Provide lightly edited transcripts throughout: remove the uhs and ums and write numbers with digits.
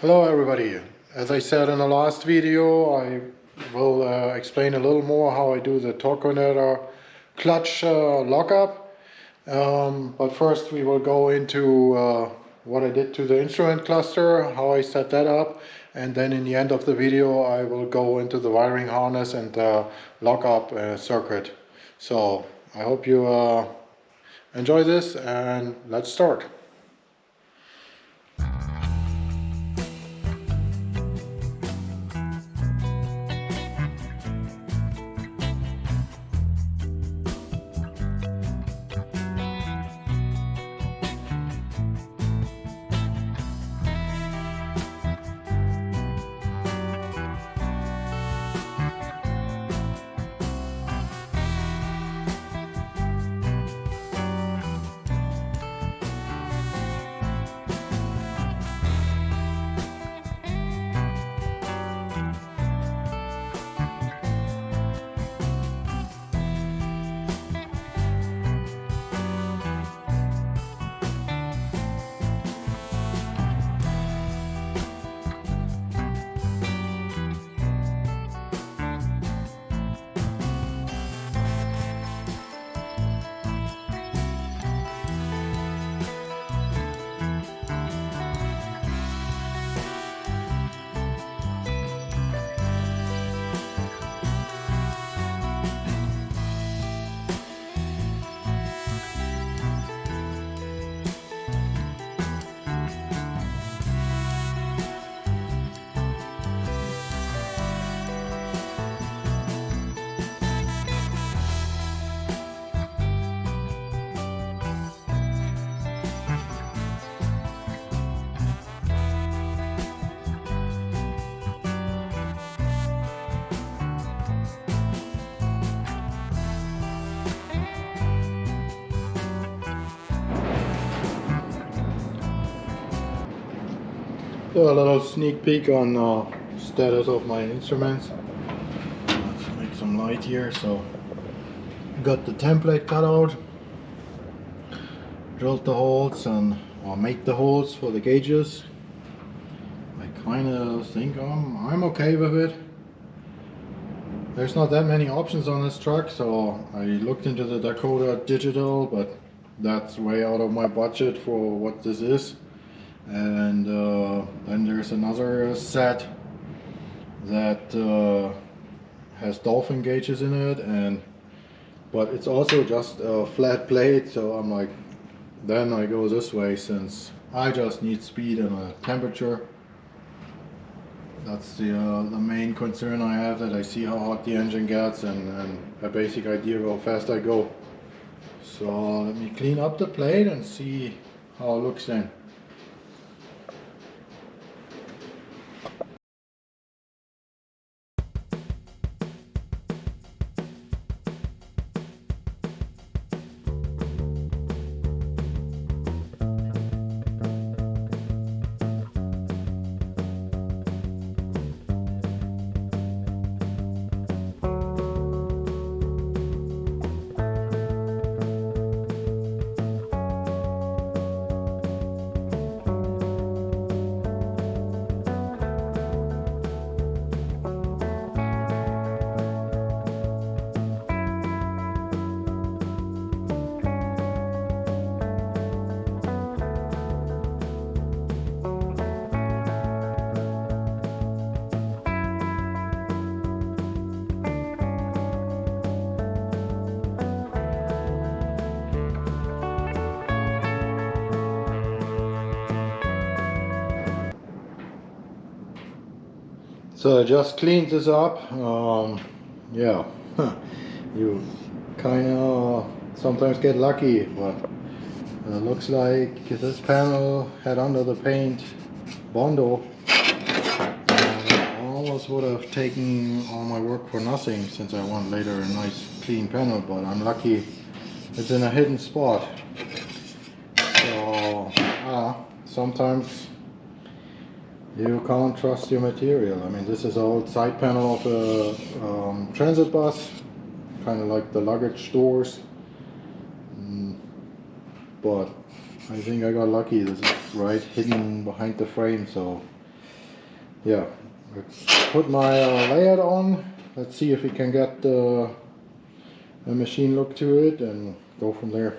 Hello everybody. As I said in the last video, I will explain a little more how I do the torque coordinator clutch lockup. But first we will go into what I did to the instrument cluster, how I set that up, and then in the end of the video I will go into the wiring harness and the lockup circuit. So I hope you enjoy this, and let's start. So a little sneak peek on status of my instruments. Let's make some light here. So got the template cut out, drilled the holes and made the holes for the gauges. I kind of think I'm okay with it. There's not that many options on this truck, so I looked into the Dakota Digital, but that's way out of my budget for what this is. And then there's another set that has dolphin gauges in it, but it's also just a flat plate, so I'm like, then I go this way since I just need speed and a temperature. That's the main concern I have, that I see how hot the engine gets and a basic idea of how fast I go. So let me clean up the plate and see how it looks then. So I just cleaned this up. Yeah, you kind of sometimes get lucky, but it looks like this panel had under the paint Bondo. I almost would have taken all my work for nothing, since I want later a nice clean panel, but I'm lucky it's in a hidden spot. So sometimes you can't trust your material. I mean, this is an old side panel of a transit bus, kind of like the luggage doors. But I think I got lucky. This is right hidden behind the frame, so yeah, let's put my layout on. Let's see if we can get a machine look to it and go from there.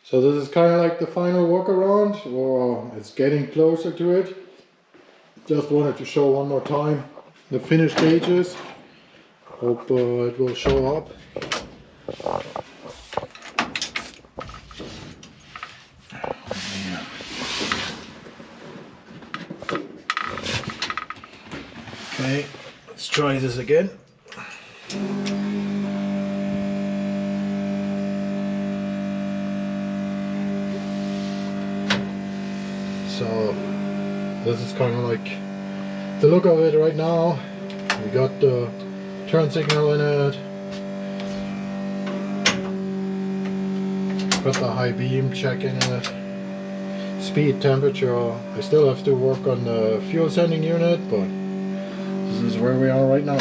So this is kind of like the final walk around, or it's getting closer to it. Just wanted to show one more time the finished gauges. Hope it will show up. Okay, let's try this again. So this is kind of like the look of it right now. We got the turn signal in it, got the high beam check in it, speed, temperature. I still have to work on the fuel sending unit, but this is where we are right now.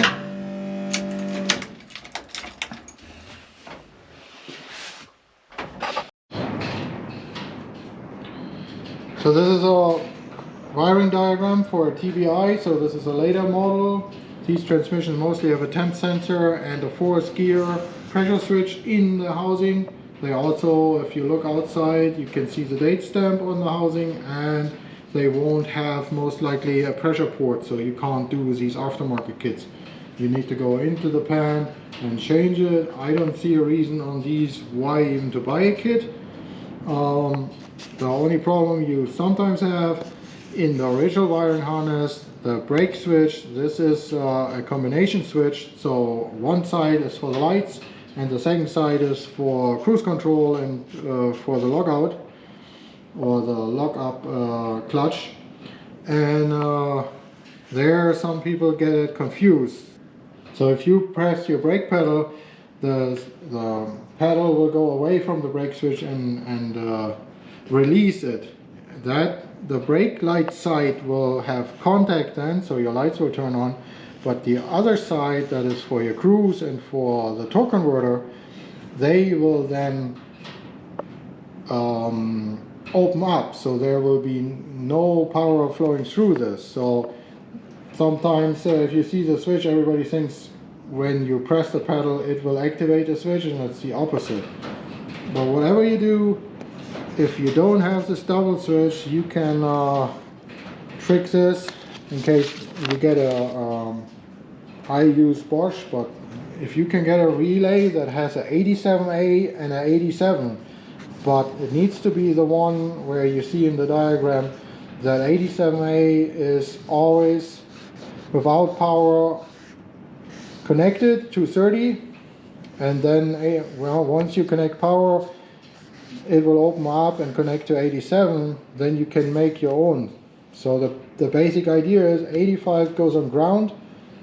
So this is a wiring diagram for a TBI. So this is a later model. These transmissions mostly have a temp sensor and a force gear pressure switch in the housing. They also, if you look outside, you can see the date stamp on the housing, and they won't have most likely a pressure port, so you can't do these aftermarket kits. You need to go into the pan and change it. I don't see a reason on these why even to buy a kit. The only problem you sometimes have in the original wiring harness, the brake switch, this is a combination switch. So one side is for the lights and the second side is for cruise control and for the lockout or the lock-up clutch. And there some people get it confused. So if you press your brake pedal, the pedal will go away from the brake switch and release it. The brake light side will have contact then, so your lights will turn on, but the other side that is for your cruise and for the torque converter, they will then open up, so there will be no power flowing through this. So sometimes if you see the switch, everybody thinks when you press the pedal it will activate the switch, and it's the opposite. But whatever you do, if you don't have this double switch, you can trick this in case you get a I use Bosch, but if you can get a relay that has an 87A and an 87, but it needs to be the one where you see in the diagram that 87A is always without power connected to 30, and then well, once you connect power it will open up and connect to 87, then you can make your own. So the basic idea is 85 goes on ground.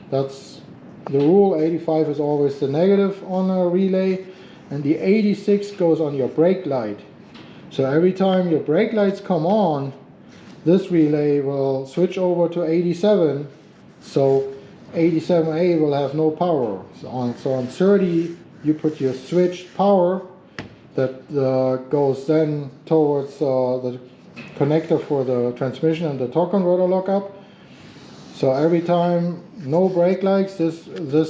That's the rule. 85 is always the negative on a relay, and the 86 goes on your brake light. So every time your brake lights come on, this relay will switch over to 87, so 87A will have no power. So on 30 you put your switched power that goes then towards the connector for the transmission and the torque converter lockup. So every time no brake lights, this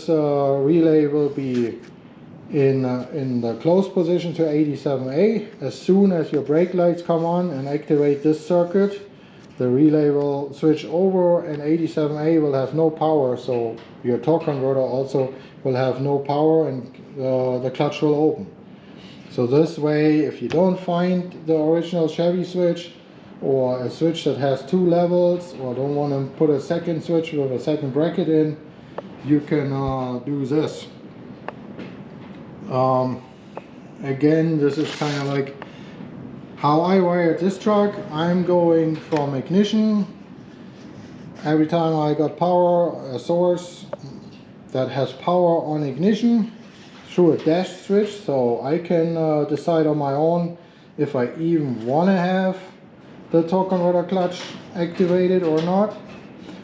relay will be in the closed position to 87A. As soon as your brake lights come on and activate this circuit, the relay will switch over and 87A will have no power, so your torque converter also will have no power, and the clutch will open. So this way, if you don't find the original Chevy switch, or a switch that has two levels, or don't want to put a second switch with a second bracket in, you can do this. Again, this is kind of like how I wired this truck. I'm going from ignition. Every time I got power, a source that has power on ignition through a dash switch, so I can decide on my own if I even want to have the torque converter clutch activated or not.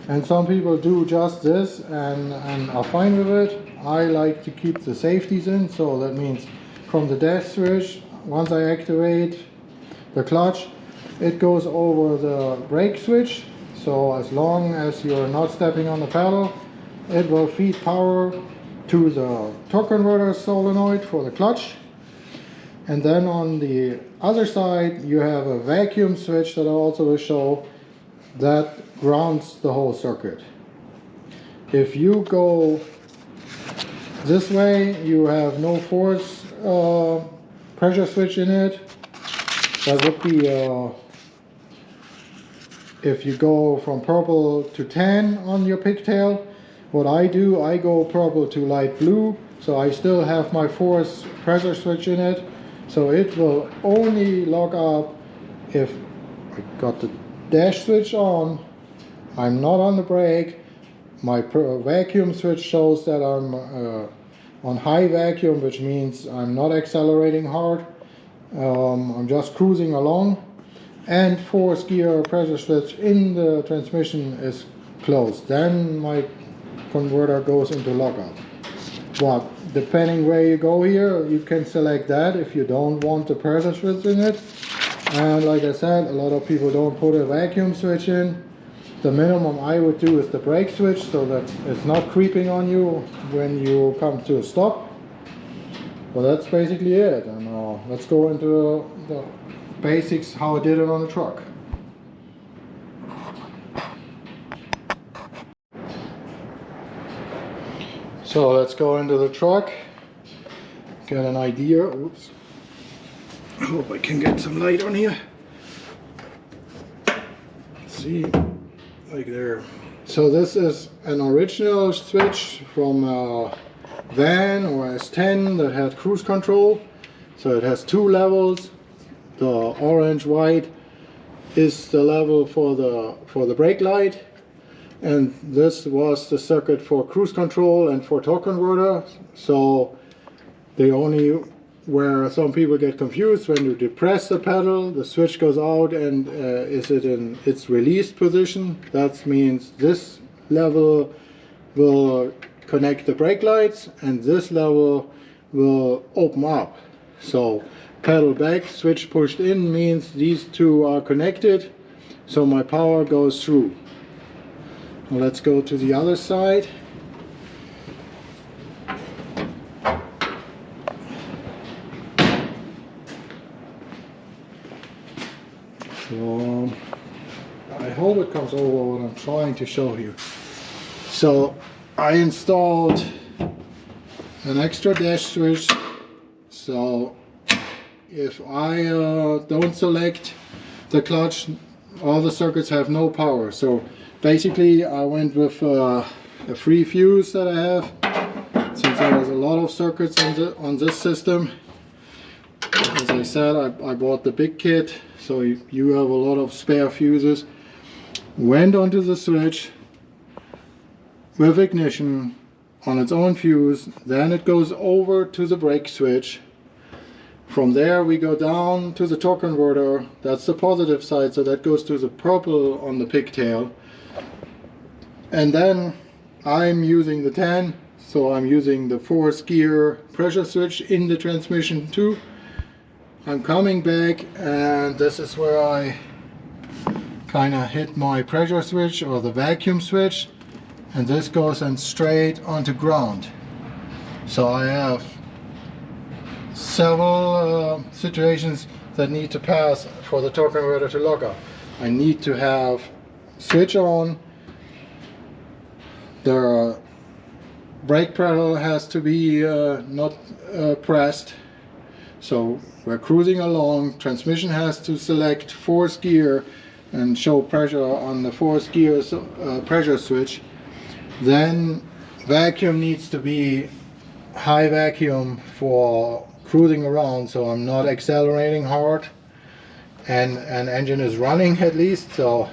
And some people do just this and are fine with it. I like to keep the safeties in, so that means from the dash switch, once I activate the clutch, it goes over the brake switch. So as long as you're not stepping on the pedal, it will feed power to the torque converter solenoid for the clutch. And then on the other side you have a vacuum switch that I also will show that grounds the whole circuit. If you go this way, you have no force pressure switch in it. That would be if you go from purple to tan on your pigtail. What I do, I go purple to light blue, so I still have my force pressure switch in it. So it will only lock up if I got the dash switch on, I'm not on the brake, my vacuum switch shows that I'm on high vacuum, which means I'm not accelerating hard, I'm just cruising along, and force gear pressure switch in the transmission is closed. Then my converter goes into lockout. But depending where you go here, you can select that if you don't want the pressure switch in it. And like I said, a lot of people don't put a vacuum switch in. The minimum I would do is the brake switch, so that it's not creeping on you when you come to a stop. But that's basically it. And let's go into the basics, how I did it on the truck. So let's go into the truck, get an idea. Oops. I hope I can get some light on here. See, like there. So this is an original switch from a van or S10 that had cruise control. So it has two levels. The orange white is the level for the brake light, and this was the circuit for cruise control and for torque converter. So the only where some people get confused, when you depress the pedal, the switch goes out and is it in its released position. That means this level will connect the brake lights and this level will open up. So pedal back, switch pushed in means these two are connected, so my power goes through. Now let's go to the other side. So I hope it comes over what I'm trying to show you. So I installed an extra dash switch, so if I don't select the clutch, all the circuits have no power. So basically I went with a free fuse that I have, since there is a lot of circuits on this system. As I said, I bought the big kit, so you have a lot of spare fuses. Went onto the switch with ignition on its own fuse, then it goes over to the brake switch. From there we go down to the torque converter, that's the positive side, so that goes to the purple on the pigtail. And then I'm using the 10, so I'm using the force gear pressure switch in the transmission too. I'm coming back, and this is where I kind of hit my pressure switch or the vacuum switch, and this goes then straight onto ground. So I have several situations that need to pass for the torque converter to lock up. I need to have switch on, the brake pedal has to be not pressed, so we're cruising along, transmission has to select force gear and show pressure on the force gear pressure switch. Then vacuum needs to be high vacuum for cruising around, so I'm not accelerating hard, and engine is running at least, so,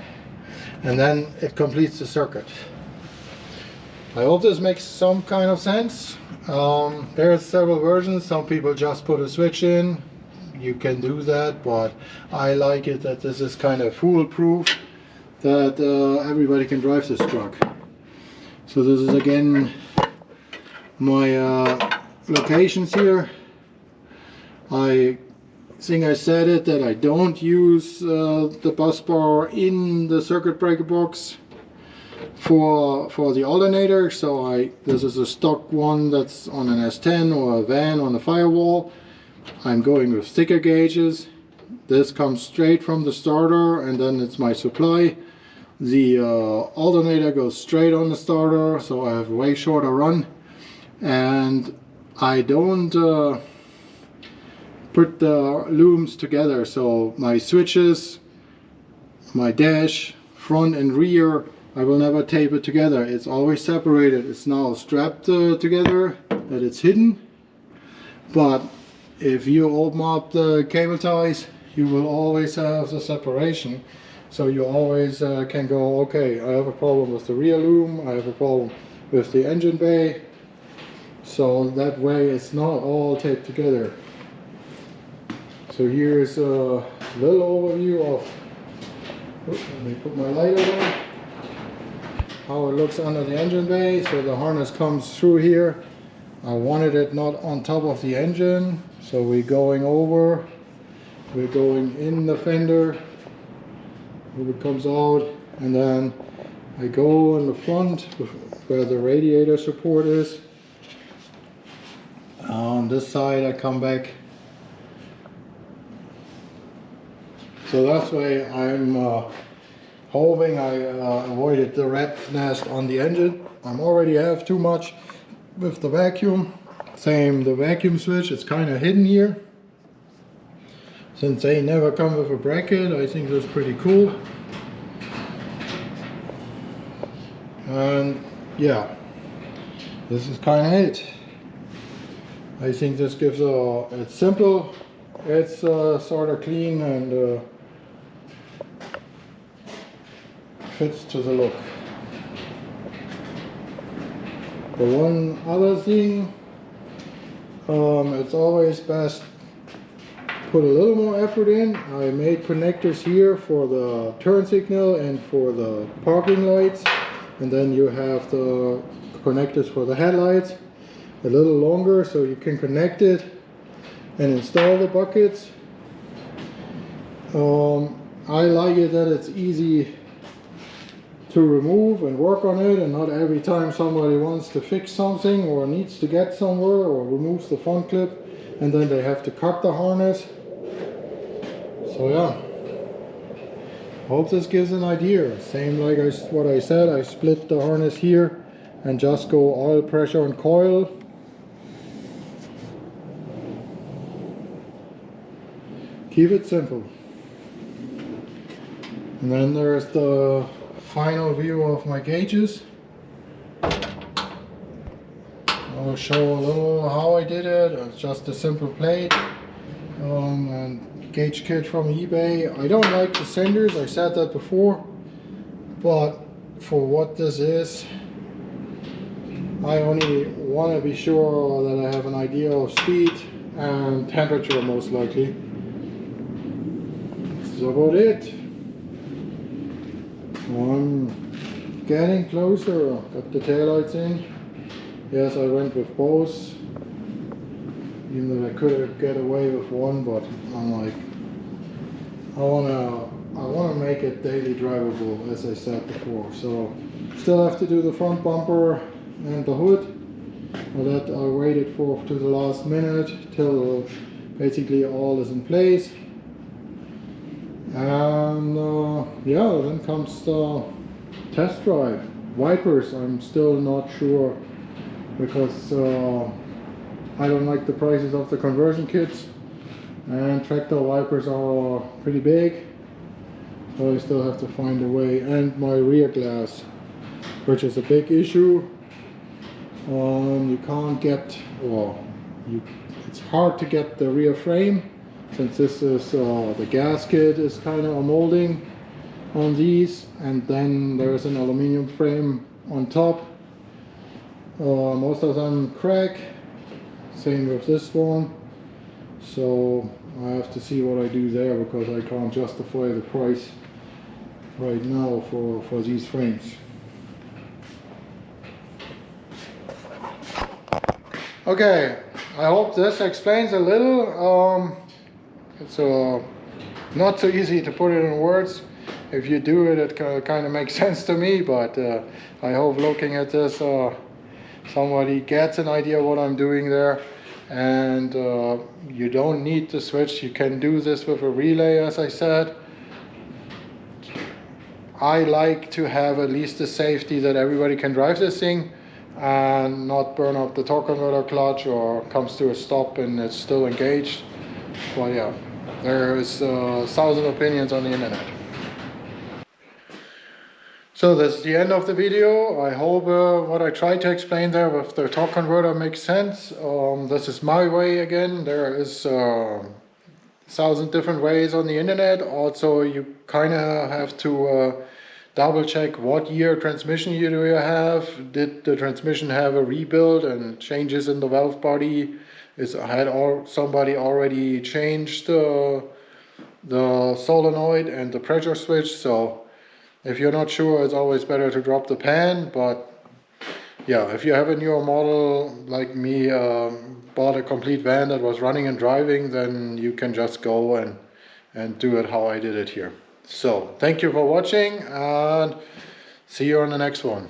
and then it completes the circuit. I hope this makes some kind of sense. There are several versions. Some people just put a switch in. You can do that, but I like it that this is kind of foolproof, that everybody can drive this truck. So this is again my locations here. I think I said it that I don't use the bus bar in the circuit breaker box for the alternator. So this is a stock one that's on an S10 or a van on a firewall. I'm going with thicker gauges. This comes straight from the starter, and then it's my supply. The alternator goes straight on the starter, so I have a way shorter run. And I don't put the looms together, so my switches, my dash, front and rear, I will never tape it together. It's always separated. It's now strapped together, that it's hidden. But if you open up the cable ties, you will always have the separation. So you always can go, okay, I have a problem with the rear loom, I have a problem with the engine bay. So that way it's not all taped together. So here's a little overview of, let me put my light over, how it looks under the engine bay. So the harness comes through here. I wanted it not on top of the engine, so we're going over, we're going in the fender, it comes out, and then I go in the front where the radiator support is. On this side I come back. So that's why I'm hoping I avoided the rat nest on the engine. I already have too much with the vacuum. Same the vacuum switch, it's kind of hidden here. Since they never come with a bracket, I think that's pretty cool. And yeah, this is kind of it. I think this gives it's simple, it's sort of clean, and fits to the look. The one other thing, it's always best put a little more effort in. I made connectors here for the turn signal and for the parking lights, and then you have the connectors for the headlights, a little longer, so you can connect it and install the buckets. I like it that it's easy to remove and work on it, and not every time somebody wants to fix something or needs to get somewhere or removes the front clip and then they have to cut the harness. So yeah, hope this gives an idea. Same like what I said, I split the harness here and just go oil pressure and coil. Keep it simple. And then there's the final view of my gauges. I'll show a little how I did it. It's just a simple plate and gauge kit from eBay. I don't like the senders, I said that before, but for what this is, I only want to be sure that I have an idea of speed and temperature, most likely. This is about it. I'm getting closer. Got the taillights in. Yes, I went with both, even though I could get away with one, but I'm like, I wanna make it daily drivable, as I said before. So still have to do the front bumper and the hood. Well, that I waited for to the last minute till basically all is in place. And yeah, then comes the test drive. Wipers, I'm still not sure, because I don't like the prices of the conversion kits, and tractor wipers are pretty big, so I still have to find a way. And my rear glass, which is a big issue. You can't get, well, it's hard to get the rear frame, since this is the gasket is kind of a molding on these, and then there's an aluminum frame on top. Most of them crack, same with this one, so I have to see what I do there, because I can't justify the price right now for these frames. Okay, I hope this explains a little. It's not so easy to put it in words. If you do it, it kind of makes sense to me, but I hope looking at this somebody gets an idea what I'm doing there. and you don't need the switch. You can do this with a relay, as I said. I like to have at least the safety that everybody can drive this thing and not burn up the torque converter clutch or comes to a stop and it's still engaged. Well, yeah, there's 1,000 opinions on the internet. So that's the end of the video. I hope what I tried to explain there with the torque converter makes sense. This is my way again. There is 1,000 different ways on the internet. Also, you kind of have to double check what year transmission you do have. Did the transmission have a rebuild and changes in the valve body? Had somebody already changed the solenoid and the pressure switch? So if you're not sure, it's always better to drop the pan. But yeah, if you have a newer model like me, bought a complete van that was running and driving, then you can just go and do it how I did it here. So thank you for watching and see you on the next one.